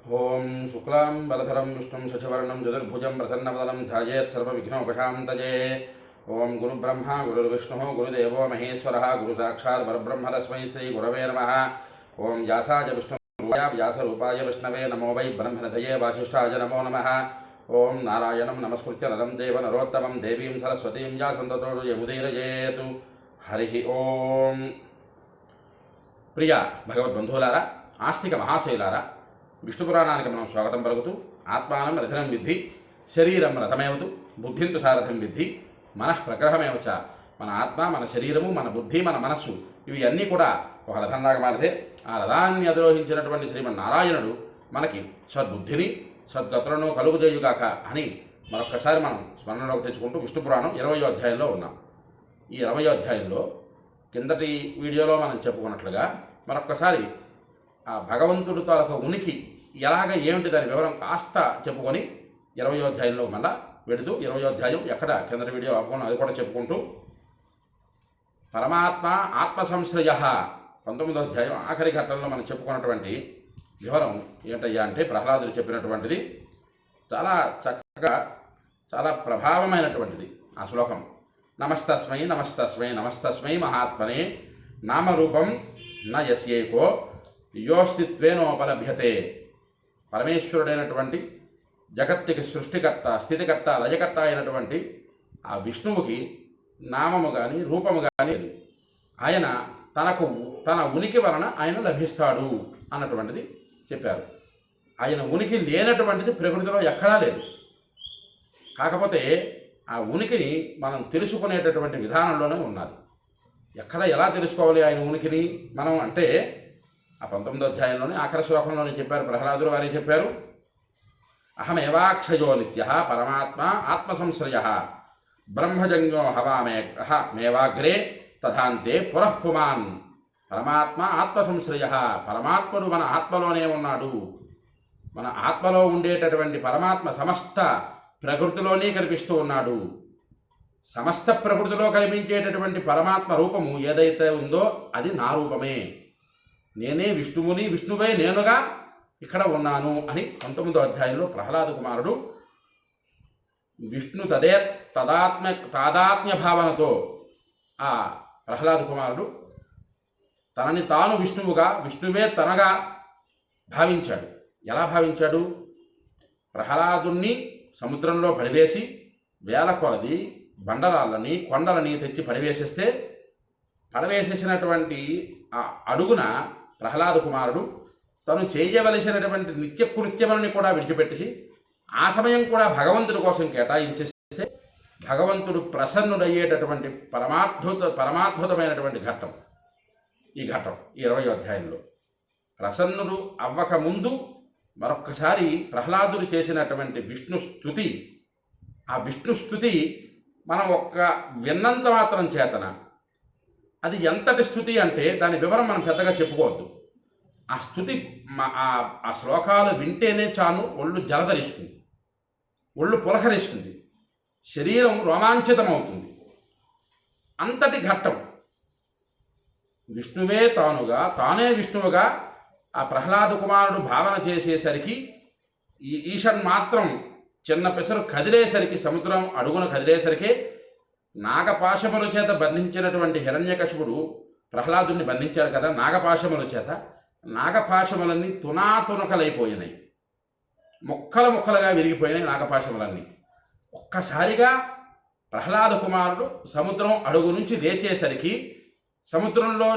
ఓం శుక్లాం బలధరం విష్ణుం శశివర్ణం చతుర్భుజం ప్రసన్నవదనం ధ్యాయేత్ సర్వవిఘ్నోపశాంతయే. ఓం గురుబ్రహ్మ గురుర్విష్ణుః గురుదేవో మహేశ్వరः గురు సాక్షాత్ పరబ్రహ్మ తస్మై శ్రీ గురవే నమః. ఓం వ్యాసాయ విష్ణురూపాయ వ్యాసరూపాయ విష్ణవే నమో వై బ్రహ్మనిధయే వాసిష్ఠాయ నమో నమః. ఓం నారాయణం నమస్కృత్య నరం దేవ నరోత్తమం దేవీం సరస్వతీం వ్యాసం తతో యముదీరయేతు. హరి ఓం. ప్రియ భగవద్బంధువులారా, ఆస్తిక మహాశైలారా, విష్ణు పురాణానికి మనం స్వాగతం పలుకుతూ ఆత్మానం రథనం విద్ధి శరీరం రథమేవతు బుద్ధింతు సారథం విద్ధి మనః ప్రగ్రహమేవచ. మన ఆత్మ, మన శరీరము, మన బుద్ధి, మన మనస్సు ఇవి అన్నీ కూడా ఒక రథంలాగా మారితే ఆ రథాన్ని అధిరోహించినటువంటి శ్రీమన్నారాయణుడు మనకి సద్బుద్ధిని సద్గతులను కలుగుజేయుగాక అని మరొక్కసారి మనం స్మరణలోకి తెచ్చుకుంటూ విష్ణు పురాణం 20వ అధ్యాయంలో ఉన్నాం. ఈ 20వ అధ్యాయంలో కిందటి వీడియోలో మనం చెప్పుకున్నట్లుగా మరొక్కసారి ఆ భగవంతుడి తాలూకు ఉనికి ఎలాగ ఏమిటి దాని వివరం కాస్త చెప్పుకొని 20వ అధ్యాయంలో మళ్ళా వెడుతూ 20వ అధ్యాయం ఎక్కడ కిందటి వీడియో అవ్వకుండా అది కూడా చెప్పుకుంటూ పరమాత్మ ఆత్మ సంశ్రయ 19వ అధ్యాయం ఆఖరి ఘట్టంలో మనం చెప్పుకున్నటువంటి వివరం ఏంటయ్యా అంటే ప్రహ్లాదుడు చెప్పినటువంటిది చాలా చక్కగా చాలా ప్రభావమైనటువంటిది ఆ శ్లోకం. నమస్తస్మై నమస్తస్మై నమస్తస్మై మహాత్మనే నామరూపం న యస్యేకో యోస్తిత్వేనోపలభ్యతే. పరమేశ్వరుడైనటువంటి జగత్తుకి సృష్టికర్త స్థితికర్త లయకర్త అయినటువంటి ఆ విష్ణువుకి నామము కానీ రూపము కానీ లేదు. ఆయన తన ఉనికి వలన ఆయన లభిస్తాడు అన్నటువంటిది చెప్పారు. ఆయన ఉనికి లేనటువంటిది ప్రకృతిలో ఎక్కడా లేదు. కాకపోతే ఆ ఉనికిని మనం తెలుసుకునేటటువంటి విధానంలోనే ఉన్నది. ఎక్కడ ఎలా తెలుసుకోవాలి ఆయన ఉనికిని మనం అంటే ఆ 19వ అధ్యాయంలోని ఆఖరి శ్లోకంలోనే చెప్పారు. ప్రహ్లాదుడు వారే చెప్పారు, అహమేవాక్షయో నిత్య పరమాత్మ ఆత్మసంశ్రయ బ్రహ్మజంగో హవామేవాగ్రే తథాంతే పురఃపుమాన్. పరమాత్మ ఆత్మసంశ్రయ, పరమాత్ముడు మన ఆత్మలోనే ఉన్నాడు. మన ఆత్మలో ఉండేటటువంటి పరమాత్మ సమస్త ప్రకృతిలోనే కనిపిస్తూ ఉన్నాడు. సమస్త ప్రకృతిలో కనిపించేటటువంటి పరమాత్మ రూపము ఏదైతే ఉందో అది నా రూపమే. నేనే విష్ణువుని, విష్ణువే నేనుగా ఇక్కడ ఉన్నాను అని 19వ అధ్యాయంలో ప్రహ్లాద కుమారుడు విష్ణు తాదాత్మ్య భావనతో ఆ ప్రహ్లాద కుమారుడు తనని తాను విష్ణువుగా, విష్ణువే తనగా భావించాడు. ఎలా భావించాడు? ప్రహ్లాదుణ్ణి సముద్రంలో పడివేసి వేల కొలది బండరాళ్ళని కొండలని తెచ్చి పడవేసేసినటువంటి ఆ అడుగున ప్రహ్లాద కుమారుడు తను చేయవలసినటువంటి నిత్యకృత్యములని కూడా విడిచిపెట్టేసి ఆ సమయం కూడా భగవంతుడి కోసం కేటాయించేస్తే భగవంతుడు ప్రసన్నుడయ్యేటటువంటి పరమాద్భుతమైనటువంటి ఘట్టం ఈ ఘట్టం 20వ అధ్యాయంలో. ప్రసన్నుడు అవ్వక ముందు మరొక్కసారి ప్రహ్లాదుడు చేసినటువంటి విష్ణు స్తుతి, ఆ విష్ణు స్తుతి మనం విన్నంత మాత్రం చేతన అది ఎంతటి స్థుతి అంటే దాని వివరం మనం పెద్దగా చెప్పుకోవద్దు. ఆ స్థుతి ఆ శ్లోకాలు వింటేనే చాలు ఒళ్ళు జలధరిస్తుంది, ఒళ్ళు పులకరిస్తుంది, శరీరం రోమాంచితమవుతుంది. అంతటి ఘట్టం విష్ణువే తానే విష్ణువుగా ఆ ప్రహ్లాద కుమారుడు భావన చేసేసరికి ఈ ఈషన్ మాత్రం చిన్న పెసరు కదిలేసరికి, సముద్రం అడుగున కదిలేసరికి నాగపాశముల చేత బంధించినటువంటి హిరణ్యకశిపుడు ప్రహ్లాదుని బంధించాడు కదా. నాగపాశముల చేత నాగపాశములన్నీ తునాతునకలైపోయినాయి, ముక్కలుగా విరిగిపోయినాయి నాగపాశములన్నీ. ఒక్కసారిగా ప్రహ్లాద కుమారుడు సముద్రం అడుగు నుంచి లేచేసరికి సముద్రంలో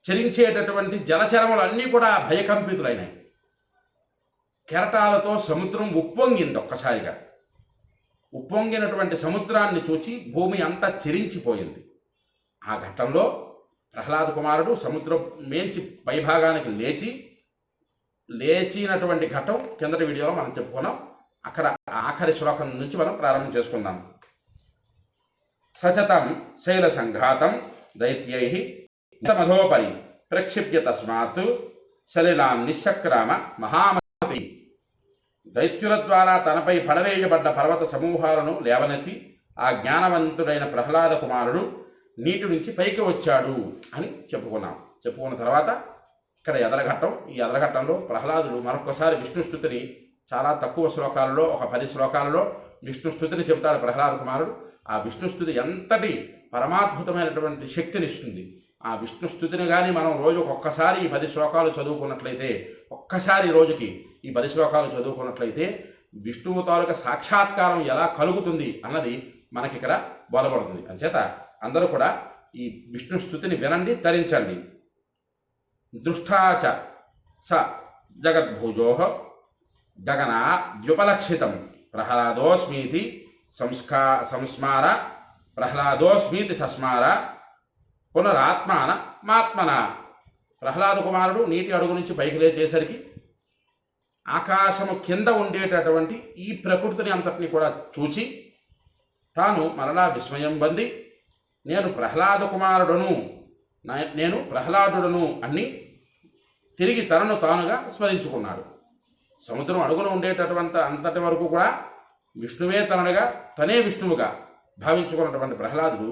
చరించేటటువంటి జలచరములన్నీ కూడా భయకంపితులైనాయి. కెరటాలతో సముద్రం ఉప్పొంగింది. ఒక్కసారిగా ఉప్పొంగినటువంటి సముద్రాన్ని చూచి భూమి అంతా చెరించిపోయింది. ఆ ఘట్టంలో ప్రహ్లాద కుమారుడు సముద్రం మేంచి పైభాగానికి లేచినటువంటి ఘట్టం కిందటి వీడియోలో మనం చెప్పుకున్నాం. అక్కడ ఆఖరి శ్లోకం నుంచి మనం ప్రారంభం చేసుకుందాం. సచతం శైల సంఘాతం దైత్యై మధోపరి ప్రక్షిప్య తస్మాత్ సలిలాం నిశ్చక్రామ మహామతి. దైత్యుల ద్వారా తనపై పడవేయబడ్డ పర్వత సమూహాలను లేవనెత్తి ఆ జ్ఞానవంతుడైన ప్రహ్లాద కుమారుడు నీటి నుంచి పైకి వచ్చాడు అని చెప్పుకున్న తర్వాత ఇక్కడ ఎదరఘట్టం. ఈ ఎదరఘట్టంలో ప్రహ్లాదుడు మరొకసారి విష్ణుస్థుతిని చాలా తక్కువ శ్లోకాలలో, ఒక 10 శ్లోకాలలో విష్ణుస్థుతిని చెబుతాడు ప్రహ్లాద కుమారుడు. ఆ విష్ణుస్థుతి ఎంతటి పరమాద్భుతమైనటువంటి శక్తినిస్తుంది. ఆ విష్ణుస్థుతిని కానీ మనం రోజుకు ఒక్కసారి ఈ 10 శ్లోకాలు చదువుకున్నట్లయితే, ఒక్కసారి రోజుకి ఈ 10 శ్లోకాలు చదువుకున్నట్లయితే విష్ణువు తాలూకా సాక్షాత్కారం ఎలా కలుగుతుంది అన్నది మనకిక్కడ బోధపడుతుంది. అంచేత అందరూ కూడా ఈ విష్ణుస్థుతిని వినండి, తరించండి. దృష్టాచ స జగద్భుజో గగనా ద్యుపలక్షితం ప్రహ్లాదోస్మీతి సంస్మార ప్రహ్లాదోస్మీతి సస్మార పునరాత్మాన మాత్మన. ప్రహ్లాద కుమారుడు నీటి అడుగు నుంచి పైకి లేచేసరికి ఆకాశము కింద ఉండేటటువంటి ఈ ప్రకృతిని అంతటిని కూడా చూచి తాను మరలా విస్మయం పొంది నేను ప్రహ్లాద కుమారుడును, నేను ప్రహ్లాదుడును అని తిరిగి తనను తానుగా స్మరించుకున్నాడు. సముద్రం అడుగున ఉండేటటువంటి అంతటి వరకు కూడా విష్ణువే తననుగా, తనే విష్ణువుగా భావించుకున్నటువంటి ప్రహ్లాదుడు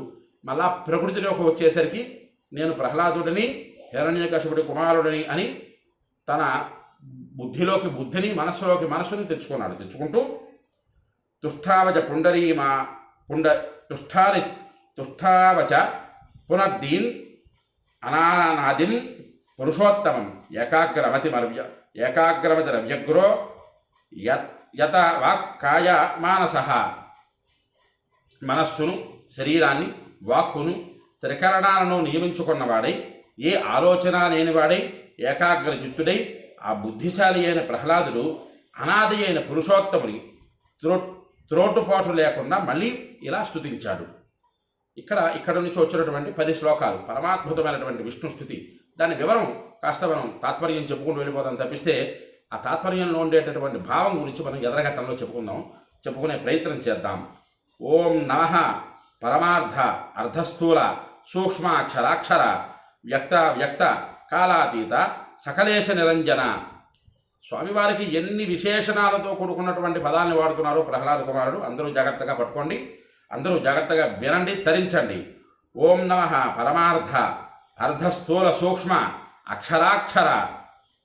మళ్ళా ప్రకృతిలోకి వచ్చేసరికి నేను ప్రహ్లాదుడిని, హిరణ్యకశిపుడి కుమారుడిని అని తన బుద్ధిలోకి బుద్ధిని, మనస్సులోకి మనస్సుని తెచ్చుకున్నాడు. తెచ్చుకుంటూ తుష్టావచ పుండరీమా తుష్టావచ పునర్దీన్ అనానాదిం పురుషోత్తమం ఏకాగ్రమతిరవ్యగ్రో యత వాక్కాయ మానస. మనస్సును, శరీరాన్ని, వాక్కును, త్రికరణాలను నియమించుకున్నవాడై, ఏ ఆలోచన లేనివాడై, ఏకాగ్రచిత్తుడై ఆ బుద్ధిశాలి అయిన ప్రహ్లాదుడు అనాది అయిన పురుషోత్తముని త్రోటుపాటు లేకుండా మళ్ళీ ఇలా స్తుతించాడు. ఇక్కడ నుంచి వచ్చినటువంటి 10 శ్లోకాలు పరమాద్భుతమైనటువంటి విష్ణుస్థుతి. దాని వివరం కాస్త మనం తాత్పర్యం చెప్పుకుంటూ వెళ్ళిపోతాం తప్పిస్తే ఆ తాత్పర్యంలో ఉండేటటువంటి భావం గురించి మనం ఎదరఘట్టంలో చెప్పుకునే ప్రయత్నం చేద్దాం. ఓం నమః పరమార్థ అర్ధస్థూల సూక్ష్మ అక్షరాక్షర వ్యక్త కాలాతీత సకలేశ నిరంజన. స్వామివారికి ఎన్ని విశేషణాలతో కూడుకున్నటువంటి పదాలను వాడుతున్నారో ప్రహ్లాద కుమారుడు. అందరూ జాగ్రత్తగా పట్టుకోండి, అందరూ జాగ్రత్తగా వినండి, తరించండి. ఓం నమః పరమార్థ అర్ధస్థూల సూక్ష్మ అక్షరాక్షర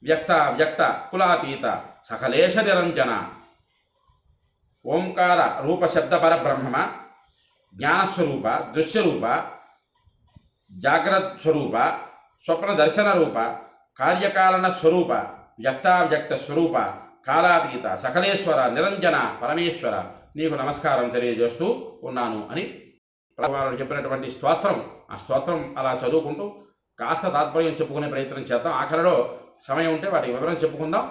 వ్యక్త కులాతీత సకలేశ నిరంజన. ఓంకార రూప శబ్ద పరబ్రహ్మ జ్ఞానస్వరూప దృశ్యరూప జాగ్రత్త స్వరూప స్వప్న దర్శన రూప కార్యకారణ స్వరూప వ్యక్త స్వరూప కాలాతీత సకలేశ్వర నిరంజన పరమేశ్వర నీకు నమస్కారం తెలియజేస్తూ ఉన్నాను అని ప్రభువారు చెప్పినటువంటి స్తోత్రం. ఆ స్తోత్రం అలా చదువుకుంటూ కాస్త తాత్పర్యం చెప్పుకునే ప్రయత్నం చేద్దాం. ఆఖరిలో సమయం ఉంటే వాటి వివరం చెప్పుకుందాం.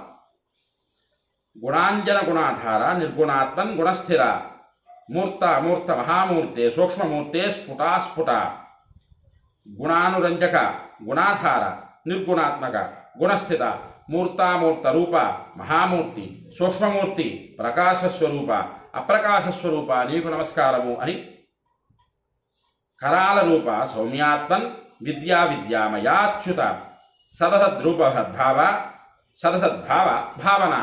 గుణాంజన గుణాధార నిర్గుణాత్మన్ గుణస్థిర మూర్త అమూర్త మహామూర్తే సూక్ష్మమూర్తే స్ఫుటాస్ఫుట గుణానురంజక గుణాధార నిర్గుణాత్మక గుణస్థిత మూర్తామూర్త రూప మహామూర్తి సూక్ష్మమూర్తి ప్రకాశస్వరూప అప్రకాశస్వరూప నీకు నమస్కారము అని కరాల రూప సౌమ్యాత్మన్ విద్యామయాచ్యుత సదసద్భావ భావన.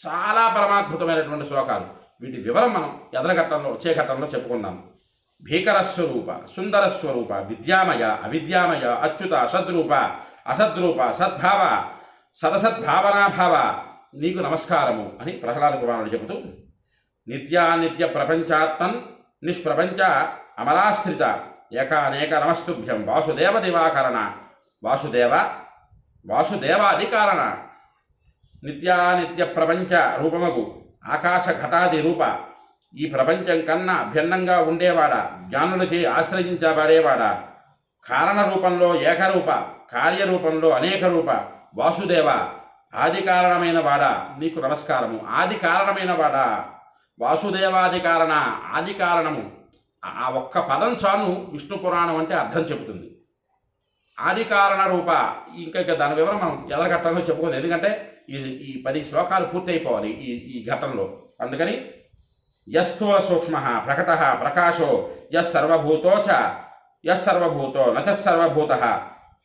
చాలా పరమాద్భుతమైనటువంటి శ్లోకాలు. వీటి వివరం మనం ఎదరఘట్టంలో వచ్చే ఘట్టంలో చెప్పుకుందాం. భీకరస్వరూప సుందరస్వరూప విద్యామయ అవిద్యామయ అచ్యుత సద్రూప అసద్రూప సద్భావ సదసద్భావనాభావ నీకు నమస్కారము అని ప్రహ్లాద కుమారుడు చెబుతూ నిత్యానిత్య ప్రపంచాత్మన్ నిష్ప్రపంచ అమలాశ్రిత ఏకానేక నమస్తుభ్యం వాసుదేవ దివాకరణ వాసుదేవాదికారణ నిత్యానిత్య ప్రపంచ రూపమగు ఆకాశ ఘటాది రూప ఈ ప్రపంచం కన్నా భిన్నంగా ఉండేవాడా జ్ఞానులకి ఆశ్రయించబడేవాడా కారణ రూపంలో ఏకరూప కార్యరూపంలో అనేక రూప వాసుదేవ ఆది కారణమైన వాడా నీకు నమస్కారము. ఆది కారణమైన వాడా వాసుదేవాది కారణ ఆది కారణము. ఆ ఒక్క పదం చాను విష్ణు పురాణం అంటే అర్థం చెబుతుంది. ఆది కారణ రూప. ఇంకా దాని వివరం మనం ఎదరఘట్టంలో చెప్పుకుంది. ఎందుకంటే ఈ 10 శ్లోకాలు పూర్తయిపోవాలి ఈ ఘట్టంలో. అందుకని యస్థూల సూక్ష్మ ప్రకట ప్రకాశో యస్సర్వభూతో నచసర్వభూత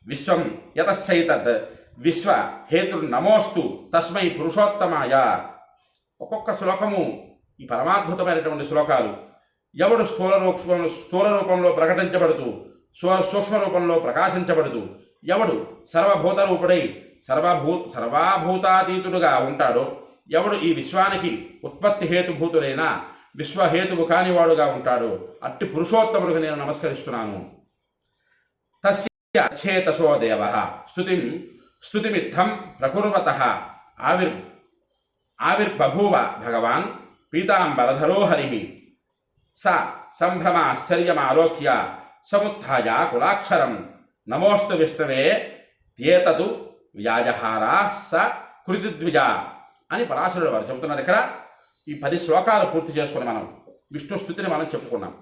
విశ్వం యతశ్చైతద్ విశ్వ హేతుర్నమోస్తు తస్మై పురుషోత్తమాయ. ఒక్కొక్క శ్లోకము ఈ పరమాద్భుతమైనటువంటి శ్లోకాలు. ఎవడు స్థూల రూపంలో ప్రకటించబడుతూ సూక్ష్మ రూపంలో ప్రకాశించబడుతూ ఎవడు సర్వభూత రూపుడై సర్వాభూతాతీతుడుగా ఉంటాడో, ఎవడు ఈ విశ్వానికి ఉత్పత్తి హేతుభూతుడైన విశ్వహేతువు కానివాడుగా ఉంటాడో అట్టి పురుషోత్తముడికి నేను నమస్కరిస్తున్నాను. తస్య అచ్చేతసో దేవః స్తుతిమిత్థం ప్రకుర్వతః ఆవిర్బభూవ భగవాన్ పీతాంబరధరో హరిః. స సంభ్రమాశ్చర్యమాలోక్య సముత్థాయ కులాక్షరం నమోస్తు విష్ణవే త్యేతదు వ్యాజహారా స కృతిద్విజ అని పరాశరుడు వారు చెబుతున్నారు. ఇక్కడ ఈ 10 శ్లోకాలు పూర్తి చేసుకుని మనం విష్ణుస్థుతిని మనం చెప్పుకున్నాం.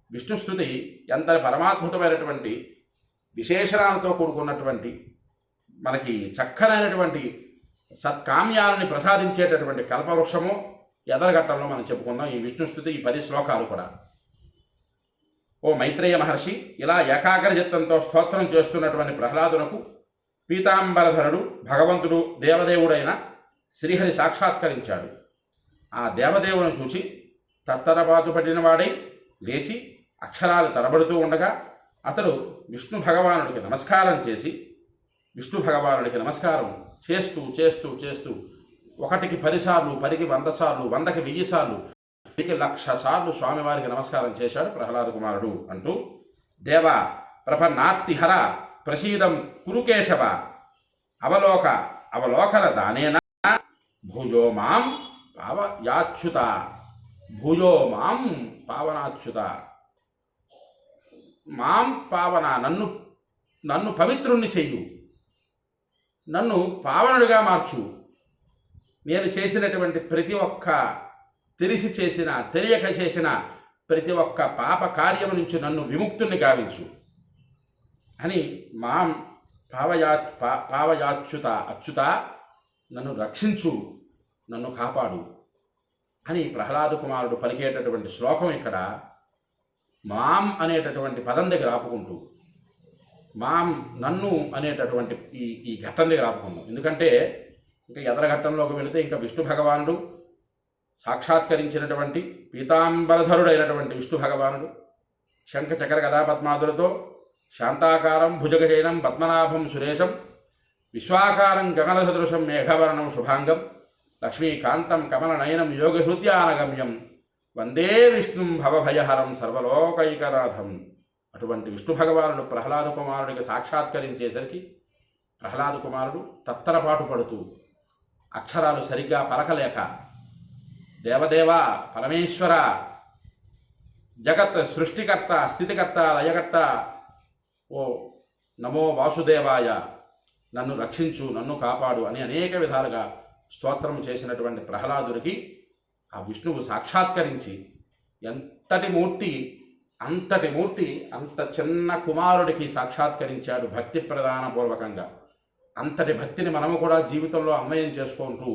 విష్ణుస్థుతి ఎంత పరమాద్భుతమైనటువంటి విశేషణాలతో కూడుకున్నటువంటి, మనకి చక్కనైనటువంటి సత్కామ్యాలని ప్రసాదించేటటువంటి కల్పవృక్షము ఎదరగట్టంలో మనం చెప్పుకున్నాం ఈ విష్ణుస్థుతి, ఈ 10 శ్లోకాలు కూడా. ఓ మైత్రేయ మహర్షి, ఇలా ఏకాగ్రచిత్తంతో స్తోత్రం చేస్తున్నటువంటి ప్రహ్లాదునకు పీతాంబరధరుడు భగవంతుడు దేవదేవుడైన శ్రీహరి సాక్షాత్కరించాడు. ఆ దేవదేవుని చూచి తత్తరపాటు పడినవాడై లేచి అక్షరాలు తరబడుతూ ఉండగా అతడు విష్ణు భగవానుడికి నమస్కారం చేసి, విష్ణు భగవానుడికి నమస్కారం చేస్తూ చేస్తూ చేస్తూ 1కి 10 సార్లు, 10కి 100 సార్లు, 100కి 1000 సార్లు, 1000కి 1,00,000 సార్లు స్వామివారికి నమస్కారం చేశాడు ప్రహ్లాద కుమారుడు అంటూ, దేవ ప్రపన్నార్తిహర ప్రసీదం కురుకేశవ అవలోకన దానేన భూజో మాం పావయాచ్యుత భూజో మాం పావనాచ్యుత. మాం పావన, నన్ను పవిత్రుణ్ణి చెయ్యు, నన్ను పావనుడిగా మార్చు. నేను చేసినటువంటి ప్రతి ఒక్క తెలిసి చేసిన తెలియక చేసిన ప్రతి ఒక్క పాప కార్యము నుంచి నన్ను విముక్తుణ్ణి గావించు అని, మాం పావయాచ్యుత అచ్యుత, నన్ను రక్షించు, నన్ను కాపాడు అని ప్రహ్లాద కుమారుడు పలికేటటువంటి శ్లోకం ఇక్కడ మాం అనేటటువంటి పదం దగ్గర ఆపుకుంటూ, మాం నన్ను అనేటటువంటి ఈ ఘట్టం దగ్గర ఆపుకుందాం. ఎందుకంటే ఇంకా ఎదరఘట్టంలోకి వెళితే ఇంకా విష్ణు భగవానుడు సాక్షాత్కరించినటువంటి పీతాంబరధరుడైనటువంటి విష్ణు భగవానుడు శంఖ చక్ర గదాపద్మాదులతో శాంతాకారం భుజగజైనం పద్మనాభం సురేశం విశ్వాకారం గగనసదృశం మేఘవర్ణం శుభాంగం లక్ష్మీకాంతం కమలనయనం యోగహృద్యానగమ్యం వందే విష్ణుం భవభయహరం సర్వలోకైకనాథం. అటువంటి విష్ణు భగవానుడు ప్రహ్లాద కుమారుడికి సాక్షాత్కరించేసరికి ప్రహ్లాద కుమారుడు తత్తరపాటు పడుతూ అక్షరాలు సరిగ్గా పలకలేక, దేవదేవ పరమేశ్వర జగత్ సృష్టికర్త స్థితికర్త లయకర్త ఓ నమో వాసుదేవాయ, నన్ను రక్షించు, నన్ను కాపాడు అని అనేక విధాలుగా స్తోత్రం చేసినటువంటి ప్రహ్లాదుడికి ఆ విష్ణువు సాక్షాత్కరించి అంతటి మూర్తి అంత చిన్న కుమారుడికి సాక్షాత్కరించాడు భక్తి ప్రధానపూర్వకంగా. అంతటి భక్తిని మనము కూడా జీవితంలో అన్వయం చేసుకుంటూ,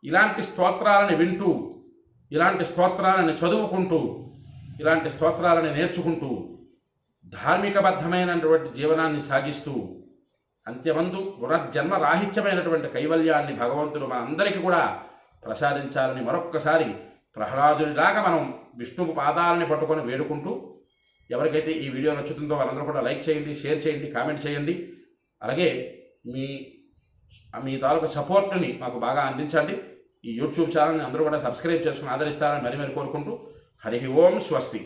ఇలాంటి స్తోత్రాలను వింటూ, ఇలాంటి స్తోత్రాలను చదువుకుంటూ, ఇలాంటి స్తోత్రాలను నేర్చుకుంటూ ధార్మికబద్ధమైనటువంటి జీవనాన్ని సాగిస్తూ అంత్యమందు పునర్జన్మ రాహిత్యమైనటువంటి కైవల్యాన్ని భగవంతుడు మనందరికీ కూడా ప్రసాదించాలని మరొక్కసారి ప్రహ్లాదునిలాగా మనం విష్ణువు పాదాలని పట్టుకొని వేడుకుంటూ, ఎవరికైతే ఈ వీడియో నచ్చుతుందో వాళ్ళందరూ కూడా లైక్ చేయండి, షేర్ చేయండి, కామెంట్ చేయండి. అలాగే మీ తాలూకు సపోర్ట్ని మాకు బాగా అందించండి. ఈ యూట్యూబ్ ఛానల్ని అందరూ కూడా సబ్స్క్రైబ్ చేసుకుని ఆదరిస్తారని మరీ కోరుకుంటూ, హరి ఓం స్వస్తి.